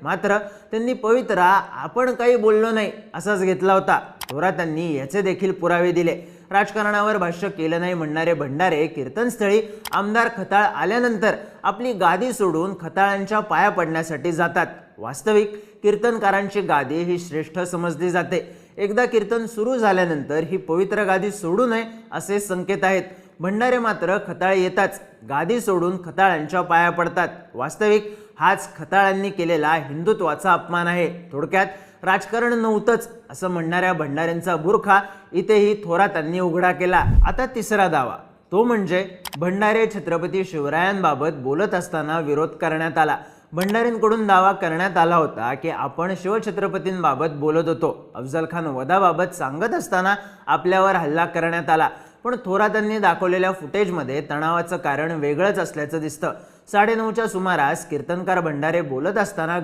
मात्र त्यांनी पवित्रा आपण काही बोललो नाही असाच घेतला होता। थोरातांनी याचे देखील पुरावे दिले। राजकारणावर भाष्य केलं नाही म्हणणारे भंडारे कीर्तनस्थळी आमदार खताळ आल्यानंतर आपली गादी सोडून खताळांच्या पाया पडण्यासाठी जातात। वास्तविक कीर्तनकारांची गादी ही श्रेष्ठ समजली जाते। एकदा कीर्तन सुरू झाल्यानंतर ही पवित्र गादी सोडू नये असे संकेत आहेत। भंडारे मात्र खताळ येताच गादी सोडून खताळांच्या पाया पडतात। वास्तविक हाच खताळांनी केलेला हिंदुत्वाचा अपमान आहे। थोडक्यात राजकारण नव्हतंच असं म्हणणाऱ्या भंडाऱ्यांचा बुरखा इथेही थोरातांनी उघडा केला। आता तिसरा दावा, तो म्हणजे भंडारे छत्रपती शिवरायांबाबत बोलत असताना विरोध करण्यात आला। भंडारेंकडून दावा करण्यात आला होता की आपण शिवछत्रपतींबाबत बोलत होतो। अफजल खान वधाबाबत सांगत असताना आपल्यावर हल्ला करण्यात आला। पण थोरातांनी दाखवलेल्या फुटेजमध्ये तणावाचं कारण वेगळंच असल्याचं दिसतं। 9:30च्या सुमारास कीर्तनकार भंडारे बोलत असताना